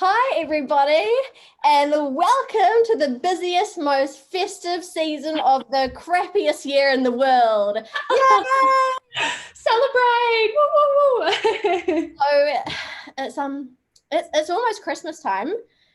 Hi, everybody, and welcome to the busiest, most festive season of the crappiest year in the world. Yay! Celebrate! Woo, woo, woo. So it's almost Christmas time.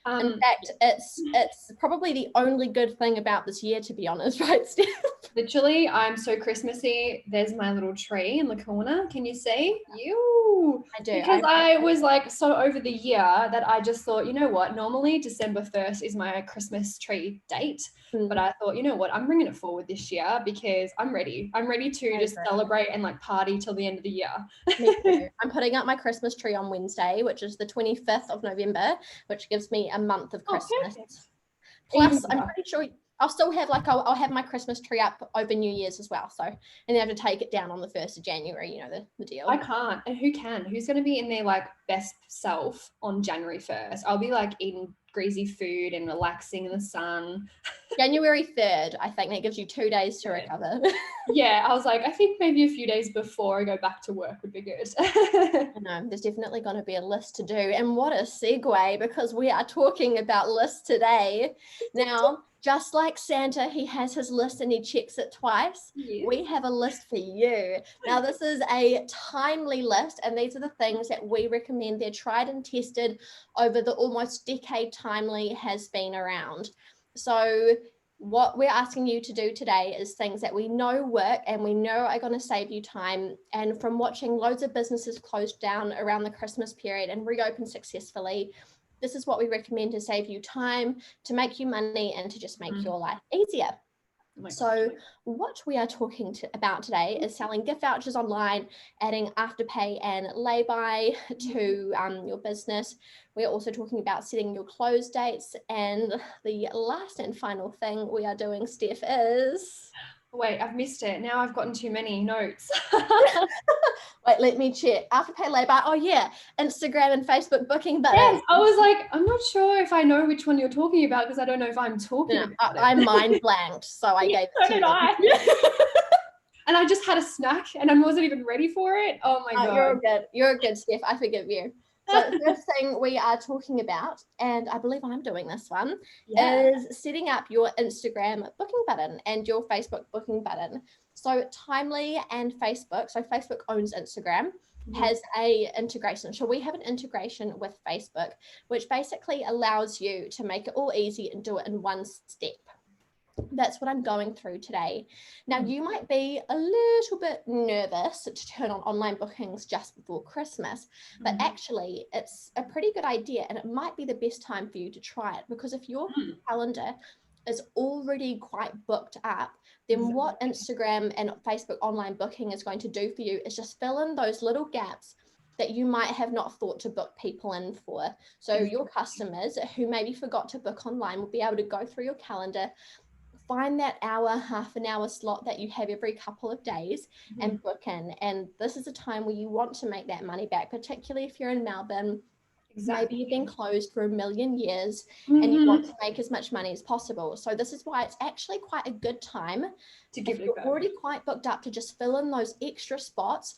In fact, it's probably the only good thing about this year, to be honest, right, Steph? Literally, I'm so Christmassy. There's my little tree in the corner. Can you see? You. I do. Because I was like so over the year that I just thought, you know what? Normally December 1st is my Christmas tree date. But I thought, you know what? I'm bringing it forward this year because I'm ready. I'm ready to just celebrate and like party till the end of the year. Me too. I'm putting up my Christmas tree on Wednesday, which is the 25th of November, which gives me a month of Christmas. Plus, I'm pretty sure I'll still have I'll have my Christmas tree up over New Year's as well. So, and they have to take it down on the 1st of January, you know, the deal. I can't. And who can? Who's going to be in their like best self on January 1st? I'll be like eating greasy food and relaxing in the sun. January 3rd, I think that gives you 2 days to recover. Yeah, I was like, I think maybe a few days before I go back to work would be good. I know, there's definitely going to be a list to do. And what a segue, because we are talking about lists today. Now, just like Santa, he has his list and he checks it twice. Yes. We have a list for you. Now, this is a timely list, and these are the things that we recommend. They're tried and tested over the almost decade Timely has been around. So what we're asking you to do today is things that we know work and we know are going to save you time. And from watching loads of businesses close down around the Christmas period and reopen successfully, this is what we recommend to save you time, to make you money, and to just make your life easier. So what we are talking about today is selling gift vouchers online, adding Afterpay and LayBy to your business. We're also talking about setting your close dates. And the last and final thing we are doing, Steph, is... Wait, I've missed it. Now I've gotten too many notes. Wait, let me check. Afterpay, LayBy. Oh yeah, Instagram and Facebook booking buttons. Yes, I was like, I'm not sure if I know which one you're talking about because I don't know if I'm talking about it. I'm mind blanked, so I gave it to you. And I just had a snack and I wasn't even ready for it. Oh my God. You're good. You're good, Steph. I forgive you. So the first thing we are talking about, and I believe I'm doing this one, is setting up your Instagram booking button and your Facebook booking button. So Timely and Facebook, so Facebook owns Instagram, has a integration. So we have an integration with Facebook, which basically allows you to make it all easy and do it in one step. That's what I'm going through today. Now, you might be a little bit nervous to turn on online bookings just before Christmas, but actually it's a pretty good idea, and it might be the best time for you to try it, because if your calendar is already quite booked up, then what Instagram and Facebook online booking is going to do for you is just fill in those little gaps that you might have not thought to book people in for. So your customers who maybe forgot to book online will be able to go through your calendar, find that hour, half an hour slot that you have every couple of days and book in. And this is a time where you want to make that money back, particularly if you're in Melbourne. Maybe you've been closed for a million years and you want to make as much money as possible. So this is why it's actually quite a good time to give it a go. You're already quite booked up to just fill in those extra spots,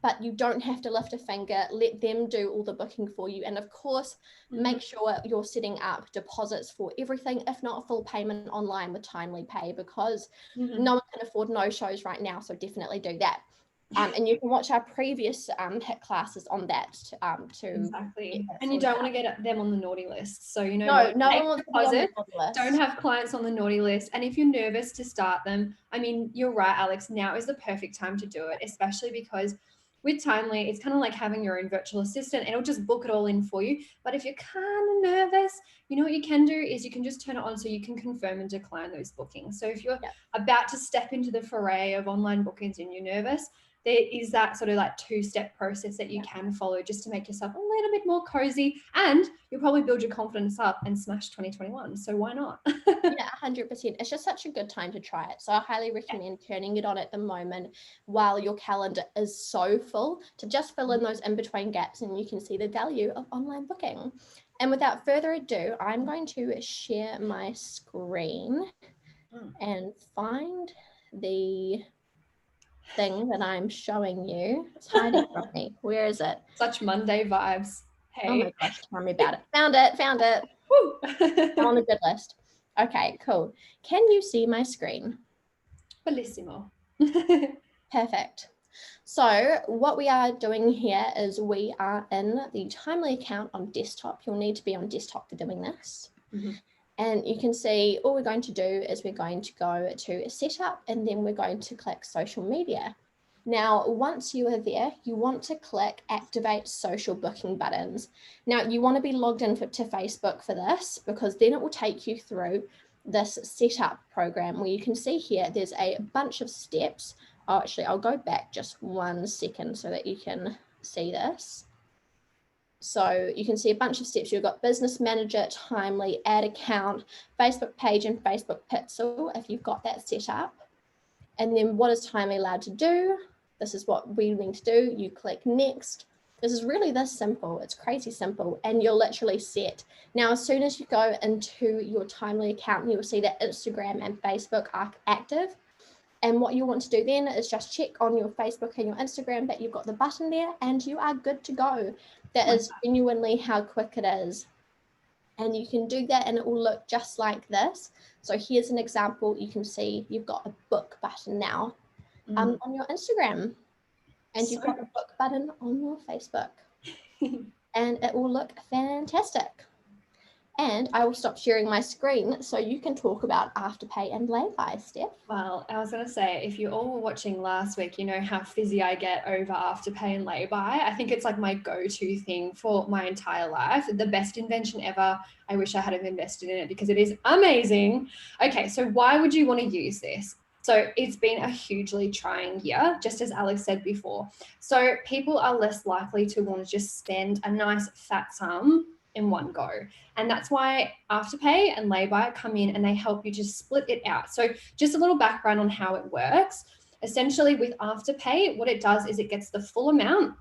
but you don't have to lift a finger. Let them do all the booking for you. And of course, make sure you're setting up deposits for everything, if not a full payment online with Timely Pay, because no one can afford no shows right now. So definitely do that. And you can watch our previous HITT classes on that too. Exactly. And you don't want to get them on the naughty list. So, you know, no one wants to be on the naughty list. Don't have clients on the naughty list. And if you're nervous to start them, I mean, you're right, Alex, now is the perfect time to do it, especially because with Timely, it's kind of like having your own virtual assistant. It'll just book it all in for you. But if you're kind of nervous, you know what you can do is you can just turn it on so you can confirm and decline those bookings. So if you're about to step into the foray of online bookings and you're nervous, there is that sort of like two-step process that you can follow just to make yourself a little bit more cozy, and you'll probably build your confidence up and smash 2021. So why not? Yeah, 100%. It's just such a good time to try it. So I highly recommend turning it on at the moment while your calendar is so full, to just fill in those in-between gaps, and you can see the value of online booking. And without further ado, I'm going to share my screen and find the thing that I'm showing you. It's hiding from me. Where is it? Such Monday vibes. Oh my Hey. gosh, tell me about it. Found it. Woo. I'm on the good list. Okay, cool. Can you see my screen? Bellissimo. Perfect. So what we are doing here is we are in the Timely account on desktop. You'll need to be on desktop for doing this. Mm-hmm. And you can see all we're going to do is we're going to go to setup and then we're going to click social media. Now, once you are there, you want to click activate social booking buttons. Now, you want to be logged in to Facebook for this because then it will take you through this setup program where you can see here, there's a bunch of steps. Oh, actually, I'll go back just 1 second so that you can see this. So you can see a bunch of steps. You've got business manager, Timely, add account, Facebook page and Facebook pixel if you've got that set up. And then what is Timely allowed to do? This is what we need to do. You click next. This is really this simple. It's crazy simple and you're literally set. Now, as soon as you go into your Timely account, you will see that Instagram and Facebook are active. And what you want to do then is just check on your Facebook and your Instagram that you've got the button there and you are good to go. That is genuinely how quick it is. And you can do that and it will look just like this. So here's an example. You can see you've got a book button now on your Instagram and you've got a book button on your Facebook and it will look fantastic. And I will stop sharing my screen so you can talk about Afterpay and LayBy, Steph. Well, I was going to say, if you all were watching last week, you know how fizzy I get over Afterpay and LayBy. I think it's like my go-to thing for my entire life. The best invention ever. I wish I had invested in it because it is amazing. Okay, so why would you want to use this? So it's been a hugely trying year, just as Alex said before. So people are less likely to want to just spend a nice fat sum in one go. And that's why Afterpay and LayBy come in and they help you just split it out. So just a little background on how it works. Essentially with Afterpay, what it does is it gets the full amount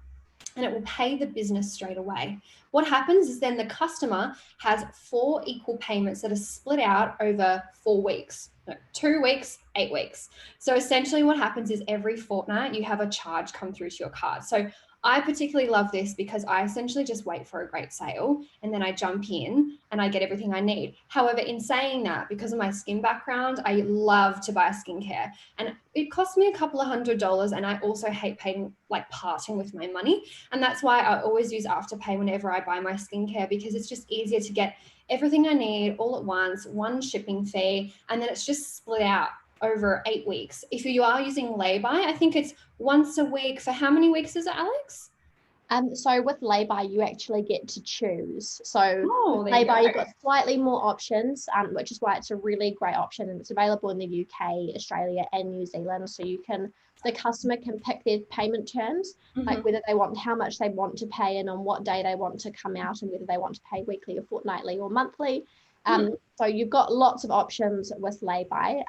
and it will pay the business straight away. What happens is then the customer has 4 equal payments that are split out over 4 weeks. No, 2 weeks, 8 weeks. So essentially what happens is every fortnight you have a charge come through to your card. So I particularly love this because I essentially just wait for a great sale and then I jump in and I get everything I need. However, in saying that, because of my skin background, I love to buy skincare and it costs me a couple of $100 and I also hate paying, like parting with my money. And that's why I always use Afterpay whenever I buy my skincare because it's just easier to get everything I need all at once, one shipping fee, and then it's just split out over 8 weeks. If you are using LayBy, I think it's once a week. For how many weeks is it, Alex? So with LayBy, you actually get to choose. So with there you LayBy, go. you've got slightly more options, which is why it's a really great option. And it's available in the UK, Australia, and New Zealand. So the customer can pick their payment terms, like whether they want, how much they want to pay and on what day they want to come out and whether they want to pay weekly or fortnightly or monthly. So you've got lots of options with LayBy.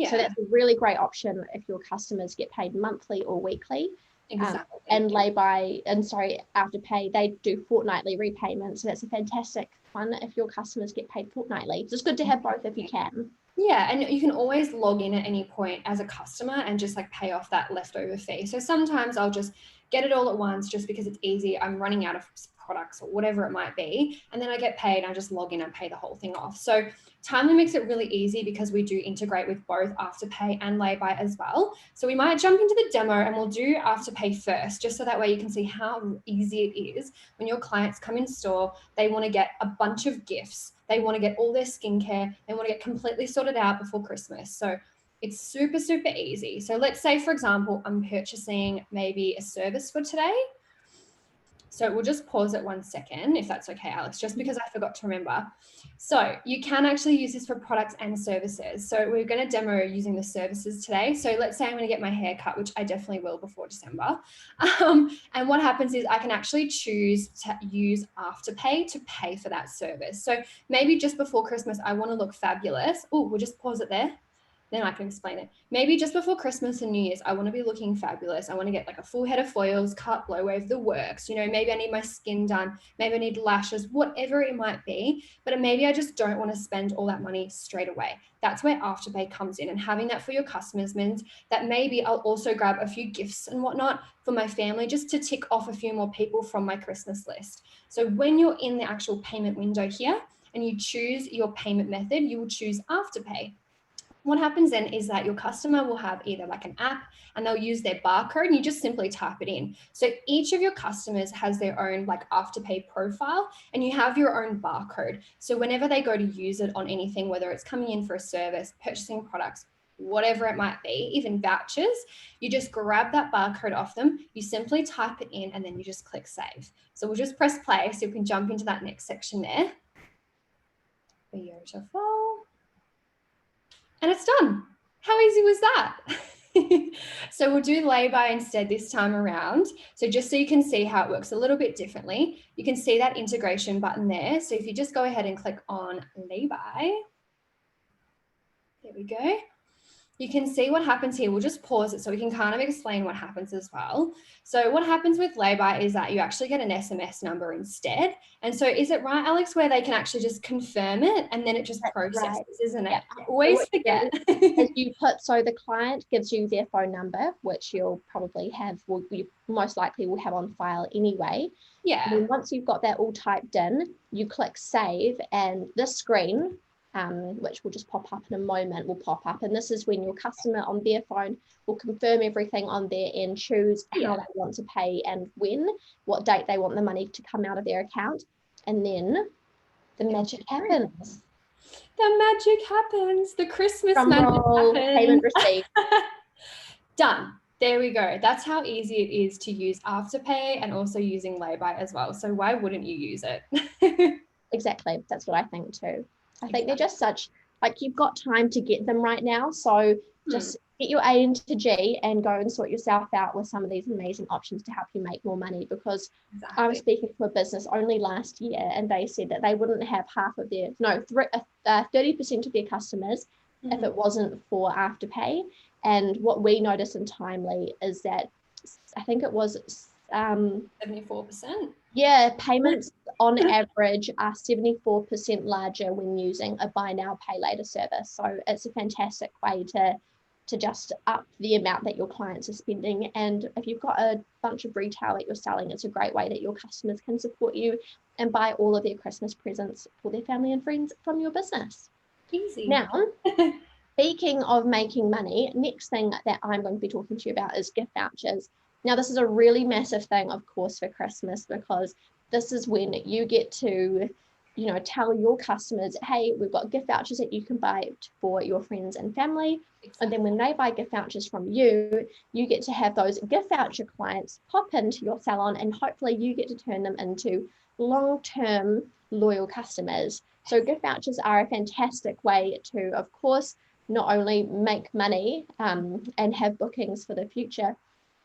So that's a really great option if your customers get paid monthly or weekly. Exactly. And Afterpay, they do fortnightly repayments. So that's a fantastic one if your customers get paid fortnightly. So it's good to have both if you can. Yeah, and you can always log in at any point as a customer and just like pay off that leftover fee. So sometimes I'll just get it all at once just because it's easy. I'm running out of products or whatever it might be. And then I get paid, I just log in and pay the whole thing off. So Timely makes it really easy because we do integrate with both Afterpay and LayBy as well. So we might jump into the demo and we'll do Afterpay first, just so that way you can see how easy it is when your clients come in store, they want to get a bunch of gifts. They want to get all their skincare. They want to get completely sorted out before Christmas. So it's super, super easy. So let's say, for example, I'm purchasing maybe a service for today. So we'll just pause it 1 second, if that's okay, Alex, just because I forgot to remember. So you can actually use this for products and services. So we're going to demo using the services today. So let's say I'm going to get my hair cut, which I definitely will before December. And what happens is I can actually choose to use Afterpay to pay for that service. So maybe just before Christmas, I want to look fabulous. Oh, we'll just pause it there. then I can explain it. Maybe just before Christmas and New Year's, I want to be looking fabulous. I want to get like a full head of foils, cut, blow wave, the works. You know, maybe I need my skin done. Maybe I need lashes, whatever it might be. But maybe I just don't want to spend all that money straight away. That's where Afterpay comes in, and having that for your customers means that maybe I'll also grab a few gifts and whatnot for my family just to tick off a few more people from my Christmas list. So when you're in the actual payment window here and you choose your payment method, you will choose Afterpay. What happens then is that your customer will have either like an app and they'll use their barcode and you just simply type it in. So each of your customers has their own like Afterpay profile and you have your own barcode. So whenever they go to use it on anything, whether it's coming in for a service, purchasing products, whatever it might be, even vouchers, you just grab that barcode off them, you simply type it in and then you just click save. So we'll just press play so you can jump into that next section there. Beautiful. And it's done. How easy was that? So we'll do LayBy instead this time around. So just so you can see how it works a little bit differently, you can see that integration button there. So if you just go ahead and click on LayBy, there we go. You can see what happens here. We'll just pause it so we can kind of explain what happens as well. So what happens with LayBy is that you actually get an SMS number instead. And so is it right, Alex, where they can actually just confirm it and then it just processes, right, isn't it? Yeah. I always forget. As you put, so the client gives you their phone number, which you'll probably have, well, you most likely will have on file anyway. Yeah. And then once you've got that all typed in, you click save and this screen, which will just pop up in a moment, will pop up. And this is when your customer on their phone will confirm everything on their end, choose how they want to pay and when, what date they want the money to come out of their account. And then the magic happens. The magic happens. The Christmas Drum magic roll, happens. payment received. Done. There we go. That's how easy it is to use Afterpay and also using LayBy as well. So why wouldn't you use it? Exactly. That's what I think too. I think they're just such, like, you've got time to get them right now. So just get your A into G and go and sort yourself out with some of these amazing options to help you make more money. Because I was speaking to a business only last year and they said that they wouldn't have half of their, 30% of their customers if it wasn't for Afterpay. And what we noticed in Timely is that I think it was 74%. Yeah, payments on average are 74% larger when using a buy now, pay later service. So it's a fantastic way to just up the amount that your clients are spending. And if you've got a bunch of retail that you're selling, it's a great way that your customers can support you and buy all of their Christmas presents for their family and friends from your business. Easy. Now, speaking of making money, next thing that I'm going to be talking to you about is gift vouchers. Now, this is a really massive thing, of course, for Christmas, because this is when you get to, tell your customers, hey, we've got gift vouchers that you can buy for your friends and family. Exactly. And then when they buy gift vouchers from you, you get to have those gift voucher clients pop into your salon and hopefully you get to turn them into long-term loyal customers. So gift vouchers are a fantastic way to, of course, not only make money and have bookings for the future,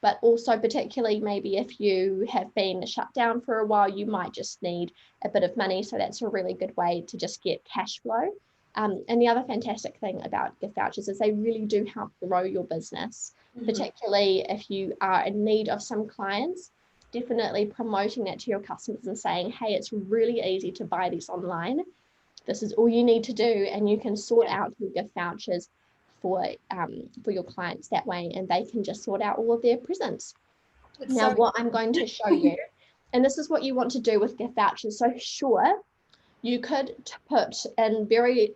but also particularly maybe if you have been shut down for a while, you might just need a bit of money. So that's a really good way to just get cash flow. And the other fantastic thing about gift vouchers is they really do help grow your business, particularly if you are in need of some clients. Definitely promoting that to your customers and saying, hey, it's really easy to buy these online. This is all you need to do, and you can sort out your gift vouchers for your clients that way, and they can just sort out all of their presents. Now, what I'm going to show you, and this is what you want to do with gift vouchers. So sure, you could put in very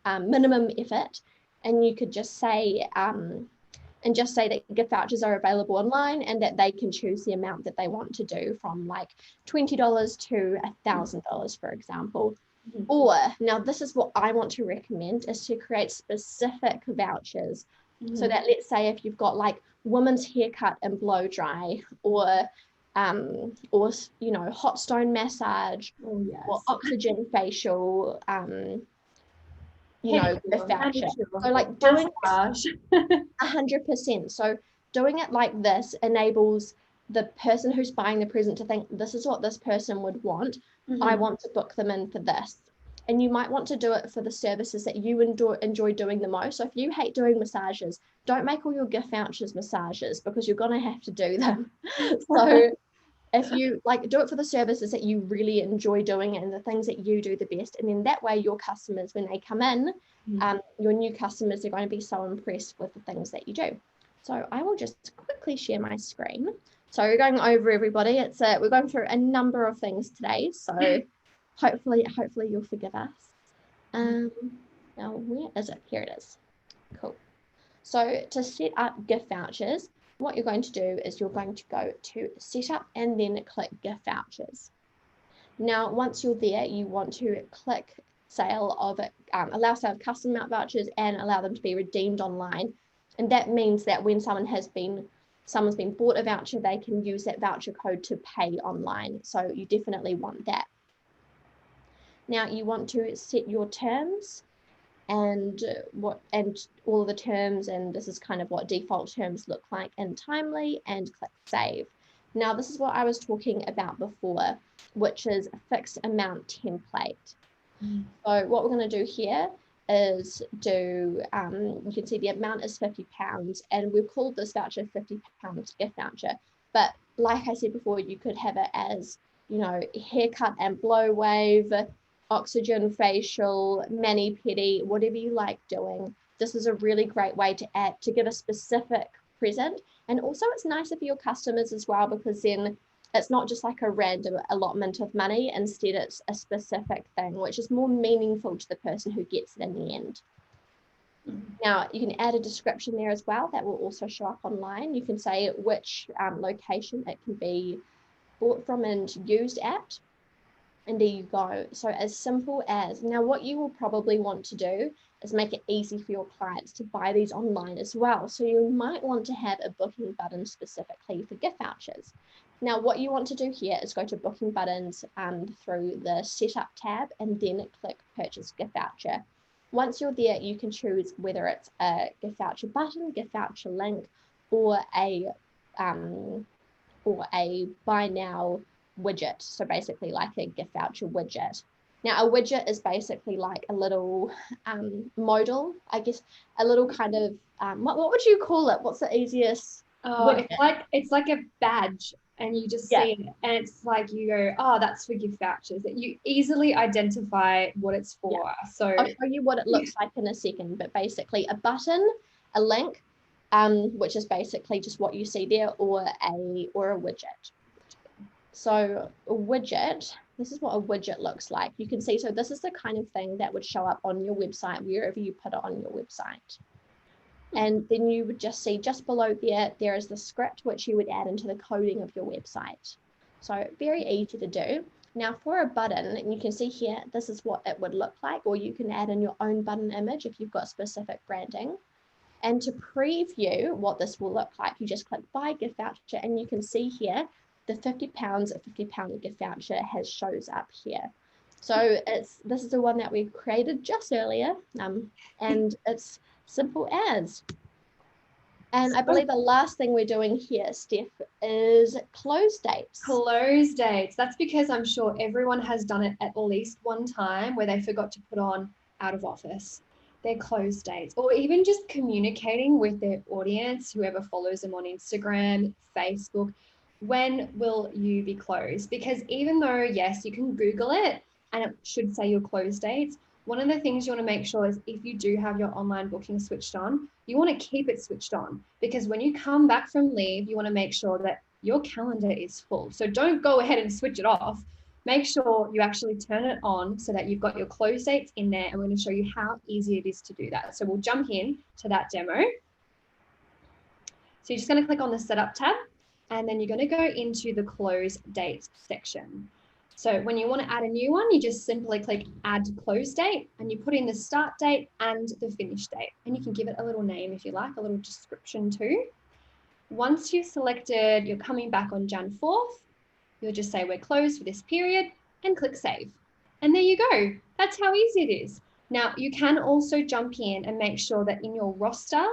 minimum effort, and you could just say that gift vouchers are available online and that they can choose the amount that they want to do, from like $20 to $1,000, for example. Or now this is what I want to recommend, is to create specific vouchers. So that, let's say if you've got like women's haircut and blow dry, or hot stone massage, or oxygen facial, gift voucher. So like doing 100%. So doing it like this enables the person who's buying the present to think, this is what this person would want. I want to book them in for this. And you might want to do it for the services that you enjoy doing the most. So if you hate doing massages, don't make all your gift vouchers massages, because you're going to have to do them. So if you like, do it for the services that you really enjoy doing and the things that you do the best. And then that way your customers, when they come in, your new customers, are going to be so impressed with the things that you do. So I will just quickly share my screen. So we're going over, everybody. We're going through a number of things today. So hopefully you'll forgive us. Now where is it? Here it is. Cool. So to set up gift vouchers, what you're going to do is you're going to go to setup and then click gift vouchers. Now, once you're there, you want to click sale of allow sale of custom amount vouchers and allow them to be redeemed online. And that means that when someone's been bought a voucher, they can use that voucher code to pay online. So you definitely want that. Now you want to set your terms and all of the terms, and this is kind of what default terms look like in Timely, and click save. Now this is what I was talking about before, which is a fixed amount template. So what we're going to do here is you can see the amount is £50, and we've called this voucher £50 gift voucher. But like I said before, you could have it as, haircut and blow wave, oxygen facial, mani-pedi, whatever you like doing. This is a really great way to give a specific present. And also it's nicer for your customers as well, because then it's not just like a random allotment of money. Instead, it's a specific thing, which is more meaningful to the person who gets it in the end. Now, you can add a description there as well. That will also show up online. You can say which location it can be bought from and used at. And there you go. So as simple as, now what you will probably want to do is make it easy for your clients to buy these online as well. So you might want to have a booking button specifically for gift vouchers. Now what you want to do here is go to booking buttons through the setup tab and then click purchase gift voucher. Once you're there, you can choose whether it's a gift voucher button, gift voucher link, or a buy now widget. So basically like a gift voucher widget. Now a widget is basically like a little modal, I guess, a little kind of what would you call it? What's the easiest? It's like a badge, and you just see it, and it's like you go, oh, that's for gift vouchers. That you easily identify what it's for. So I'll show you what it looks like in a second, but basically a button, a link, which is basically just what you see there, or a widget. So a widget, this is what a widget looks like. You can see, so this is the kind of thing that would show up on your website, wherever you put it on your website. And then you would just see just below there is the script, which you would add into the coding of your website. So very easy to do. Now for a button, and you can see here, this is what it would look like, or you can add in your own button image if you've got specific branding. And to preview what this will look like, you just click buy gift voucher, and you can see here, the £50 gift voucher shows up here. So this is the one that we created just earlier, and it's simple as. And I believe the last thing we're doing here, Steph, is close dates. Close dates. That's because I'm sure everyone has done it at least one time where they forgot to put on out of office, their close dates, or even just communicating with their audience, whoever follows them on Instagram, Facebook. When will you be closed? Because even though, yes, you can Google it and it should say your close dates, one of the things you want to make sure is if you do have your online booking switched on, you want to keep it switched on, because when you come back from leave, you want to make sure that your calendar is full. So don't go ahead and switch it off. Make sure you actually turn it on so that you've got your close dates in there, and we're going to show you how easy it is to do that. So we'll jump in to that demo. So you're just going to click on the setup tab, and then you're going to go into the close dates section. So when you want to add a new one, you just simply click add close date, and you put in the start date and the finish date. And you can give it a little name if you like, a little description too. Once you've selected you're coming back on Jan 4th, you'll just say we're closed for this period and click save. And there you go. That's how easy it is. Now you can also jump in and make sure that in your roster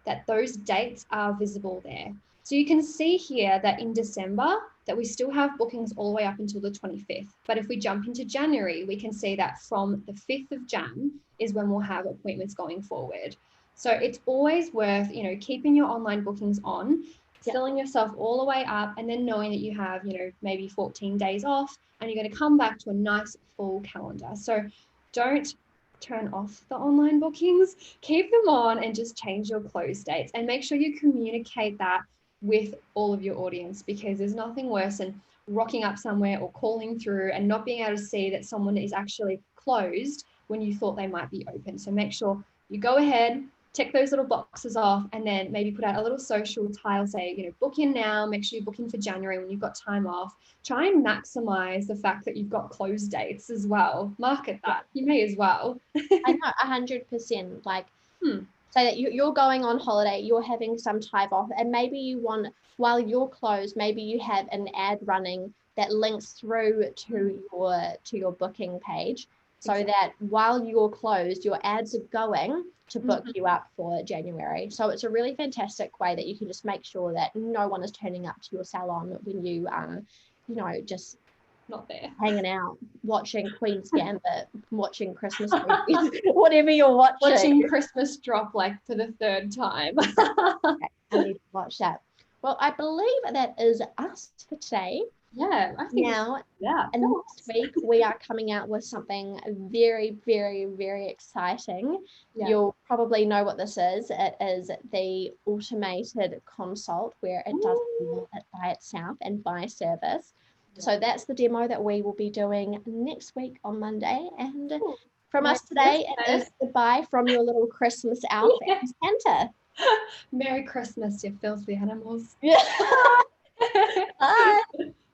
that those dates are visible there. So you can see here that in December, that we still have bookings all the way up until the 25th. But if we jump into January, we can see that from the 5th of Jan is when we'll have appointments going forward. So it's always worth, you know, keeping your online bookings on, selling yourself all the way up, and then knowing that you have, you know, maybe 14 days off and you're going to come back to a nice full calendar. So don't turn off the online bookings, keep them on and just change your close dates, and make sure you communicate that with all of your audience, because there's nothing worse than rocking up somewhere or calling through and not being able to see that someone is actually closed when you thought they might be open. So make sure you go ahead, tick those little boxes off, and then maybe put out a little social tile, say, you know, book in now, make sure you're booking for January when you've got time off. Try and maximize the fact that you've got close dates as well. Market that. You may as well. I know, 100%. Like, say that you're going on holiday, you're having some time off, and maybe you want, while you're closed, maybe you have an ad running that links through to your booking page, so that while you're closed, your ads are going to book you up for January. So it's a really fantastic way that you can just make sure that no one is turning up to your salon when you are, you know, just not there, hanging out, watching Queen's Gambit, watching Christmas movies, whatever you're watching Christmas Drop like for the 3rd time. Okay, I need to watch that. Well, I believe that is us for today. Yeah, I think now. And next week we are coming out with something very, very, very exciting. You'll probably know what this is. It is the automated consult, where it does it by itself and by service. So that's the demo that we will be doing next week on Monday. And from us today, it is goodbye from your little Christmas elf and Santa. Merry Christmas, you filthy animals. Bye.